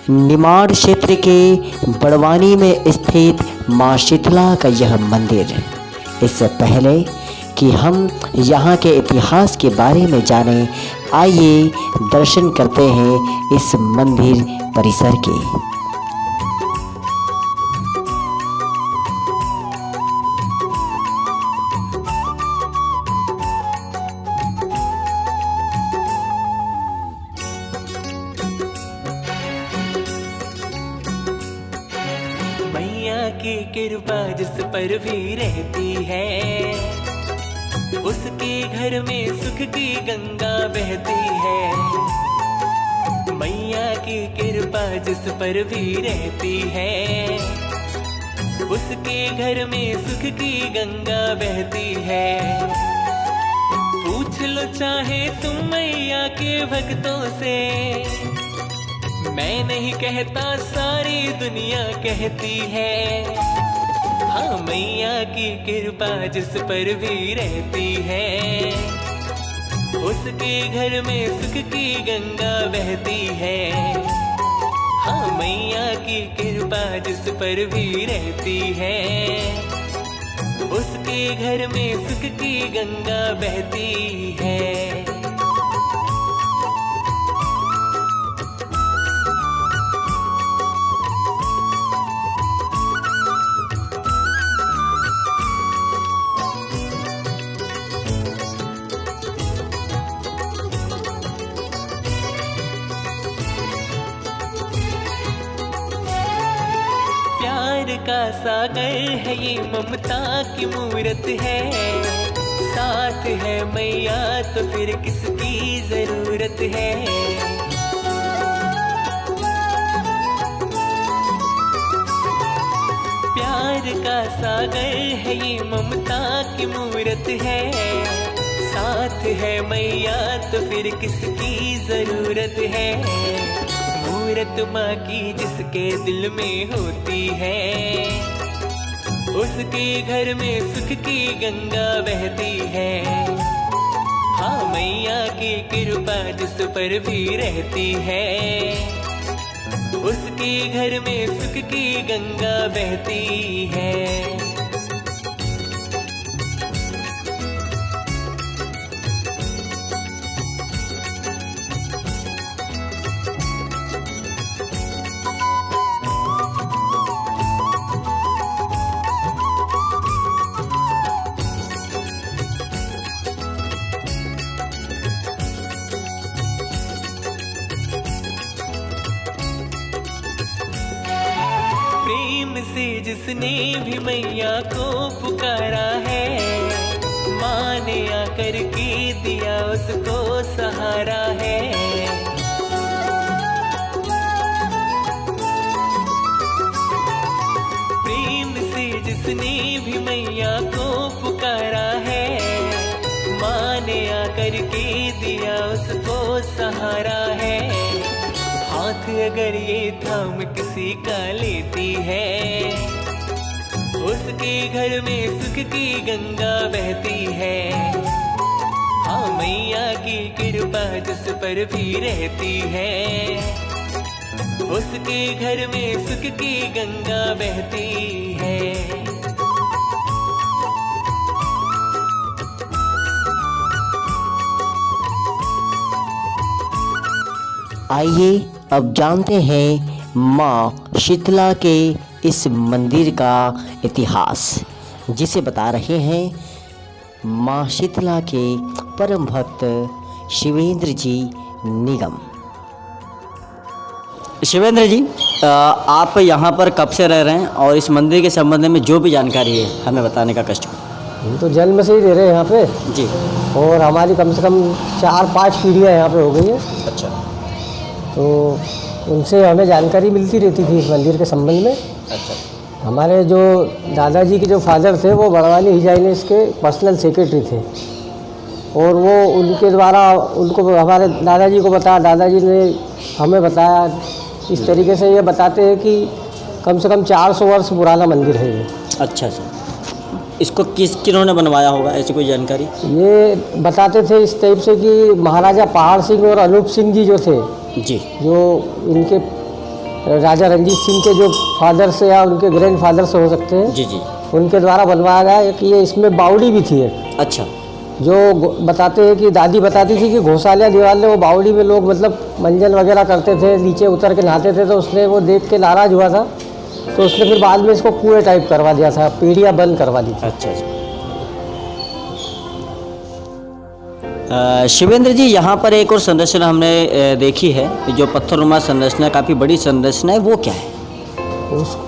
निमाड़ क्षेत्र के बड़वानी में स्थित माँ शीतला का यह मंदिर। इससे पहले कि हम यहाँ के इतिहास के बारे में जानें, आइए दर्शन करते हैं इस मंदिर परिसर के। मैया की कृपा जिस पर भी रहती है, उसके घर में सुख की गंगा बहती है। मैया की कृपा जिस पर भी रहती है, उसके घर में सुख की गंगा बहती है। पूछ लो चाहे तुम मैया के भक्तों से, मैं नहीं कहता सारी दुनिया कहती है। हाँ, मैया की कृपा जिस पर भी रहती है, उसके घर में सुख की गंगा बहती है। हाँ, मैया की कृपा जिस पर भी रहती है, उसके घर में सुख की गंगा बहती है। प्यार का सागर है ये, ममता की मूरत है। साथ है मैया तो फिर किसकी जरूरत है। प्यार का सागर है ये, ममता की मूरत है। साथ है मैया तो फिर किसकी जरूरत है। मूरत माँ की जिसके दिल में होती है, उसके घर में सुख की गंगा बहती है। हाँ, मैया की कृपा जिस पर भी रहती है, उसके घर में सुख की गंगा बहती है। प्रेम से जिसने भी मैया को पुकारा है, माँ ने आकर के दिया उसको सहारा है। प्रेम से जिसने भी मैया को पुकारा है, माँ ने आकर के दिया उसको सहारा है। हाथ अगर ये थाम किसी का लेती है, उसके घर में सुख की गंगा बहती है। हाँ, मैया की कृपा जिस पर भी रहती है, उसके घर में सुख की गंगा बहती है। आइए अब जानते हैं माँ शीतला के इस मंदिर का इतिहास, जिसे बता रहे हैं माँ शीतला के परम भक्त शिवेंद्र जी निगम। शिवेंद्र जी, आप यहाँ पर कब से रह रहे हैं और इस मंदिर के संबंध में जो भी जानकारी है हमें बताने का कष्ट। हम तो जन्म से ही रह रहे हैं यहाँ पे जी, और हमारी कम से कम 4-5 पीढ़ियाँ यहाँ पे हो गई है। अच्छा, तो उनसे हमें जानकारी मिलती रहती थी इस मंदिर के संबंध में। अच्छा। हमारे जो दादाजी के जो फादर थे वो बड़वानी हिजाइनेस के पर्सनल सेक्रेटरी थे, और वो उनके द्वारा उनको हमारे दादाजी को बताया, दादाजी ने हमें बताया। इस तरीके से ये बताते हैं कि कम से कम 400 वर्ष पुराना मंदिर है ये। अच्छा सर, इसको किन्होंने बनवाया होगा, ऐसी कोई जानकारी? ये बताते थे इस टाइप से कि महाराजा पहाड़ सिंह और अनूप सिंह जी जो थे जी, जो इनके राजा रंजीत सिंह के जो फादर से या उनके ग्रैंड फादर से हो सकते हैं, जी जी। उनके द्वारा बनवाया गया है कि ये इसमें बावड़ी भी थी एक। अच्छा। जो बताते हैं कि दादी बताती थी कि घोसालिया दीवार में वो बावड़ी में लोग मतलब मंजन वगैरह करते थे, नीचे उतर के नहाते थे, तो उसने वो देख के नाराज़ हुआ था, तो उसने फिर बाद में इसको कुएं टाइप करवा दिया था, पीढ़ियाँ बंद करवा दी थी। अच्छा अच्छा। शिवेंद्र जी, यहाँ पर एक और संरचना हमने देखी है, जो पत्थरनुमा संरचना, काफ़ी बड़ी संरचना है, वो क्या है?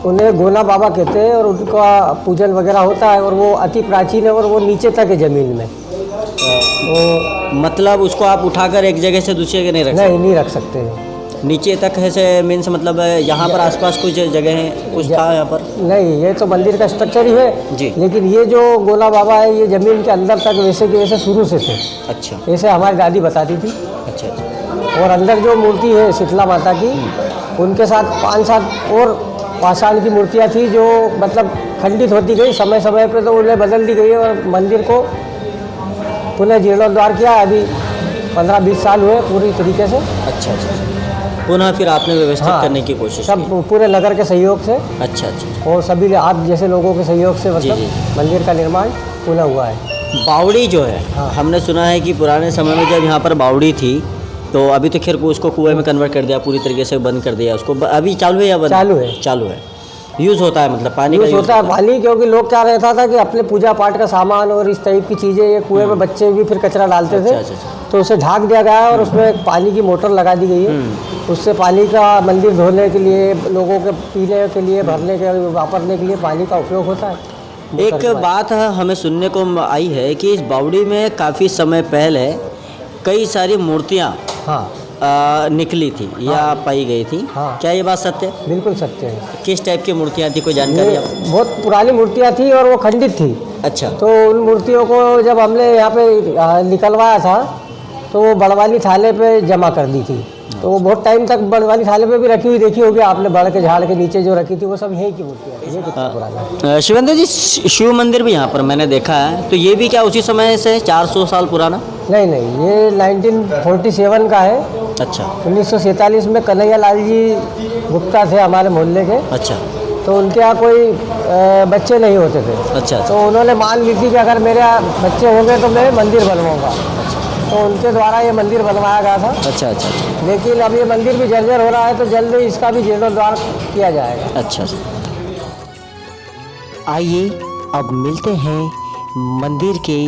उन्हें गोला बाबा कहते हैं और उनका पूजन वगैरह होता है और वो अति प्राचीन है और वो नीचे तक है ज़मीन में। वो मतलब उसको आप उठाकर एक जगह से दूसरी जगह नहीं रख सकते? नहीं रख सकते हैं। नीचे तक है से मीन्स मतलब यहाँ पर आसपास कुछ जगह है, कुछ था यहाँ पर? नहीं, ये तो मंदिर का स्ट्रक्चर ही है जी। लेकिन ये जो गोला बाबा है ये ज़मीन के अंदर तक वैसे के वैसे शुरू से थे। अच्छा। ऐसे हमारी दादी बताती थी। अच्छा अच्छा। और अंदर जो मूर्ति है शीतला माता की, उनके साथ 5-7 और पाषाण की मूर्तियाँ थी जो मतलब खंडित होती गई समय समय पे, तो उन्हें बदल दी गई और मंदिर को पुनः जीर्णोद्धार किया। अभी 15-20 साल हुए पूरी तरीके से। अच्छा अच्छा। पुनः फिर आपने व्यवस्थित करने की कोशिश सब की? पूरे नगर के सहयोग से। अच्छा अच्छा। और सभी आप जैसे लोगों के सहयोग से मतलब जी। मंदिर का निर्माण पुनः हुआ है। बावड़ी जो है, हाँ। हमने सुना है कि पुराने समय में जब यहाँ पर बावड़ी थी, तो अभी तो खैर उसको कुएं में कन्वर्ट कर दिया, पूरी तरीके से बंद कर दिया उसको। अभी चालू है या बंद? चालू है। चालू है। यूज़ होता है, मतलब पानी का यूज़ होता है पानी, क्योंकि लोग क्या रहता था कि अपने पूजा पाठ का सामान और इस टाइप की चीज़ें ये कुएं में बच्चे भी फिर कचरा डालते थे। अच्छा, अच्छा। तो उसे ढाक दिया गया है और उसमें एक पानी की मोटर लगा दी गई है। उससे पानी का मंदिर धोने के लिए, लोगों के पीने के लिए, भरने के लिए, वापरने के लिए पानी का उपयोग होता है। एक बात हमें सुनने को आई है कि इस बावड़ी में काफ़ी समय पहले कई सारी मूर्तियाँ हाँ निकली थी या पाई गई थी। हाँ। क्या ये बात सत्य है? बिल्कुल सत्य है। किस टाइप की मूर्तियाँ थी, कोई जानकारी ये आप? बहुत पुरानी मूर्तियाँ थी और वो खंडित थी। अच्छा। तो उन मूर्तियों को जब हमने यहाँ पे निकलवाया था तो वो बड़वानी थाले पे जमा कर दी थी। तो वो बहुत टाइम तक बड़वानी थाले पे भी रखी हुई देखी होगी आपने, बड़ के झाड़ के नीचे जो रखी थी वो सब यहीं की मूर्तियाँ थी। ये कितना पुराना है। शिवेंद्र जी, शिव मंदिर भी यहाँ पर मैंने देखा है, तो ये भी क्या उसी समय से 400 साल पुराना? नहीं, ये 1947 का है। अच्छा। 1947 में कन्हैया लाल जी गुप्ता थे हमारे मोहल्ले के। अच्छा। तो उनके यहाँ कोई बच्चे नहीं होते थे। अच्छा। तो उन्होंने मान ली थी कि अगर मेरे यहाँ बच्चे होंगे तो मैं मंदिर बनवाऊँगा। तो उनके द्वारा ये मंदिर बनवाया गया था। अच्छा अच्छा अच्छा। लेकिन अब ये मंदिर भी जर्जर हो रहा है, तो जल्द ही इसका भी जीर्णोद्धार किया जाएगा। अच्छा। आइए अब मिलते हैं मंदिर के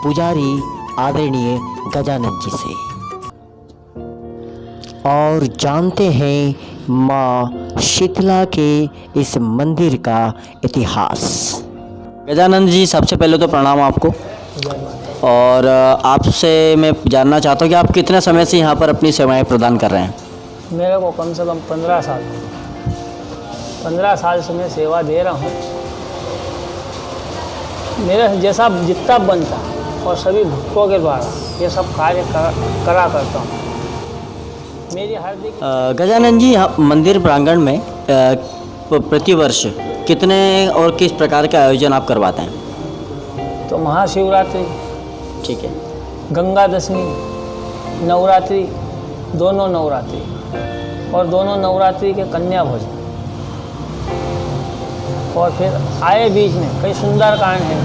पुजारी आदरणीय गजानन जी से और जानते हैं माँ शीतला के इस मंदिर का इतिहास। गजानन जी, सबसे पहले तो प्रणाम आपको। और आपसे मैं जानना चाहता हूँ कि आप कितने समय से यहाँ पर अपनी सेवाएं प्रदान कर रहे हैं? मेरे को कम से कम 15 साल से मैं सेवा दे रहा हूँ। मेरे जैसा जितना बनता और सभी भक्तों के द्वारा ये सब कार्य करा करता हूँ। मेरी हार्दिक गजानन जी, यहाँ मंदिर प्रांगण में प्रतिवर्ष कितने और किस प्रकार के आयोजन आप करवाते हैं? तो महाशिवरात्रि, ठीक है, गंगा दशमी, नवरात्रि, दोनों नवरात्रि और दोनों नवरात्रि के कन्या भोजन, और फिर आए बीच में कई सुंदरकांड है,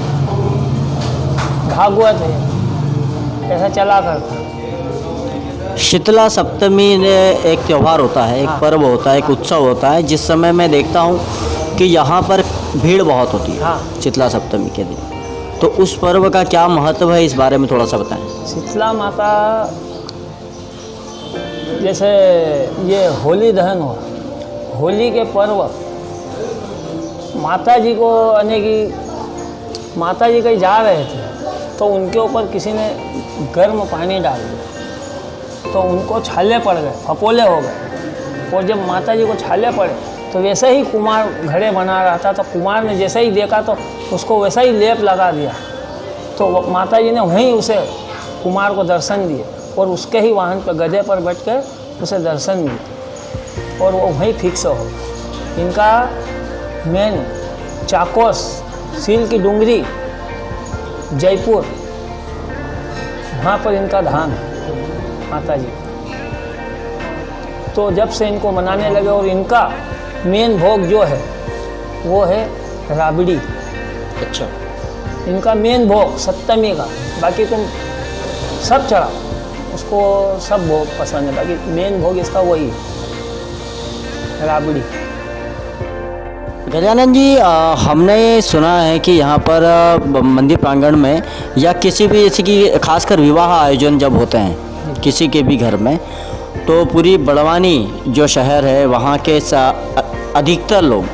भागवत है, ऐसा चला करता। शीतला सप्तमी ने एक त्यौहार होता है, एक हाँ। पर्व होता है, एक उत्सव होता है, जिस समय मैं देखता हूँ कि यहाँ पर भीड़ बहुत होती है। हाँ। शीतला सप्तमी के दिन, तो उस पर्व का क्या महत्व है, इस बारे में थोड़ा सा बताएं। शीतला माता, जैसे ये होली दहन हुआ, होली के पर्व माता जी को माता जी कहीं जा रहे थे तो उनके ऊपर किसी ने गर्म पानी डाल दिया, तो उनको छाले पड़ गए, फपोले हो गए। और जब माता जी को छाले पड़े तो वैसे ही कुमार घड़े बना रहा था, तो कुमार ने जैसे ही देखा तो उसको वैसा ही लेप लगा दिया। तो माता जी ने वहीं उसे कुमार को दर्शन दिए और उसके ही वाहन पर गधे पर बैठकर उसे दर्शन दिए और वो वहीं फिक्स हो गए। इनका मेन चाकोस, सील की डूंगरी, जयपुर, वहाँ पर इनका धाम है माता जी। तो जब से इनको मनाने लगे, और इनका मेन भोग जो है वो है राबड़ी। अच्छा। इनका मेन भोग सप्तमी का, बाकी तुम सब चढ़ाओ, उसको सब भोग पसंद है, बाकी मेन भोग इसका वही है, राबड़ी। गजानन जी, हमने सुना है कि यहाँ पर मंदिर प्रांगण में या किसी भी जैसे कि खासकर विवाह आयोजन जब होते हैं किसी के भी घर में, तो पूरी बड़वानी जो शहर है वहाँ के अधिकतर लोग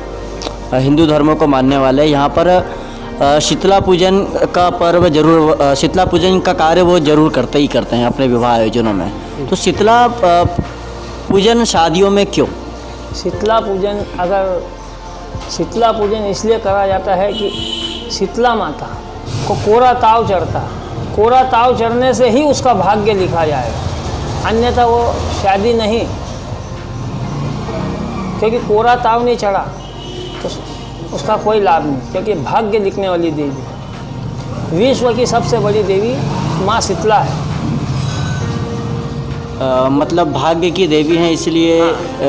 हिंदू धर्मों को मानने वाले यहाँ पर शीतला पूजन का पर्व जरूर, शीतला पूजन का कार्य वो जरूर करते ही करते हैं अपने विवाह आयोजनों में। तो शीतला पूजन शादियों में क्यों? शीतला पूजन, अगर शीतला पूजन इसलिए करा जाता है कि शीतला माता को कोरा ताव चढ़ता, कोरा ताव चढ़ने से ही उसका भाग्य लिखा जाएगा, अन्यथा वो शादी नहीं, क्योंकि कोरा ताव नहीं चढ़ा तो उसका कोई लाभ नहीं, क्योंकि भाग्य लिखने वाली देवी, विश्व की सबसे बड़ी देवी माँ शीतला है। मतलब भाग्य की देवी हैं, इसलिए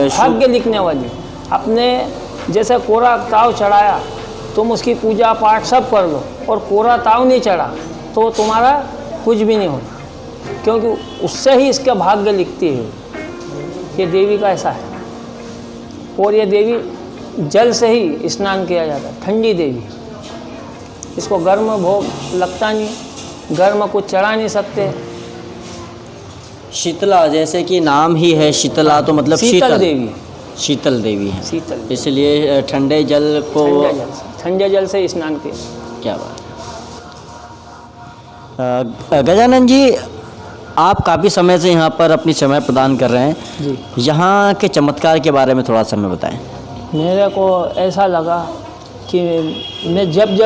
भाग्य लिखने वाली। अपने जैसे कोरा ताव चढ़ाया, तुम उसकी पूजा पाठ सब कर लो, और कोरा ताव नहीं चढ़ा तो तुम्हारा कुछ भी नहीं होना, क्योंकि उससे ही इसका भाग्य लिखती है। ये देवी का ऐसा है। और ये देवी जल से ही स्नान किया जाता है, ठंडी देवी, इसको गर्म भोग लगता नहीं, गर्म कुछ चढ़ा नहीं सकते। शीतला, जैसे कि नाम ही है शीतला, तो मतलब शीतल देवी, शीतल देवी है, शीतल, इसलिए ठंडे जल को, ठंडे जल से स्नान किया। क्या बात है। गजानन जी, आप काफ़ी समय से यहाँ पर अपनी समय प्रदान कर रहे हैं जी। यहाँ के चमत्कार के बारे में थोड़ा सा हमें बताएं। मेरे को ऐसा लगा कि मैं जब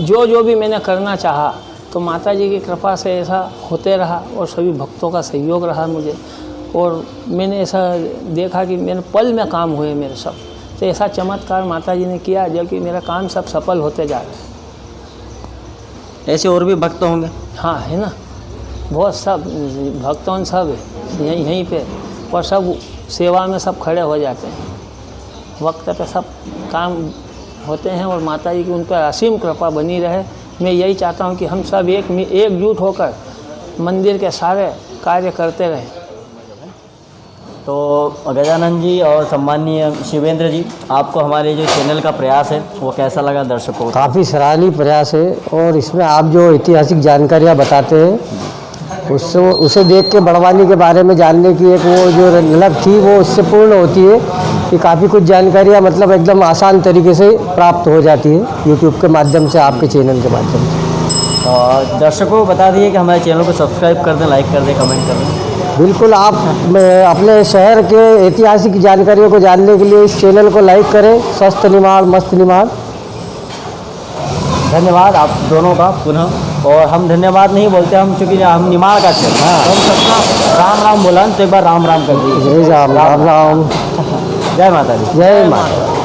जो भी मैंने करना चाहा तो माता जी की कृपा से ऐसा होते रहा, और सभी भक्तों का सहयोग रहा मुझे, और मैंने ऐसा देखा कि मेरे पल में काम हुए मेरे सब। तो ऐसा चमत्कार माता जी ने किया जो कि मेरा काम सब सफल होते जा रहे हैं। ऐसे और भी भक्त होंगे? हाँ, है ना, बहुत सब भक्तों सब है यहीं पे, और सब सेवा में सब खड़े हो जाते हैं, वक्त पे सब काम होते हैं, और माता जी की उन पर असीम कृपा बनी रहे। मैं यही चाहता हूँ कि हम सब एकजुट होकर मंदिर के सारे कार्य करते रहें। तो गजानन जी और सम्माननीय शिवेंद्र जी, आपको हमारे जो चैनल का प्रयास है वो कैसा लगा दर्शकों को? काफ़ी सराहनीय प्रयास है, और इसमें आप जो ऐतिहासिक जानकारियाँ बताते हैं उसे देख के बड़वानी के बारे में जानने की एक वो जो ललक थी वो इससे पूर्ण होती है कि काफ़ी कुछ जानकारियाँ मतलब एकदम आसान तरीके से प्राप्त हो जाती है यूट्यूब के माध्यम से, आपके चैनल के माध्यम से। और दर्शकों को बता दिए कि हमारे चैनल को सब्सक्राइब कर दें, लाइक कर दें, कमेंट कर दें। बिल्कुल, आप अपने शहर के ऐतिहासिक जानकारियों को जानने के लिए इस चैनल को लाइक करें। स्वस्थ निमाड़ मस्त निमाड़। धन्यवाद आप दोनों का पुनः। और हम धन्यवाद नहीं बोलते, हम चूँकि हम निमाड़ का चल, तो हम सबका राम राम बोला, तो एक बार राम राम कर दीजिए। जय राम राम राम। जय माता दी। जय माता।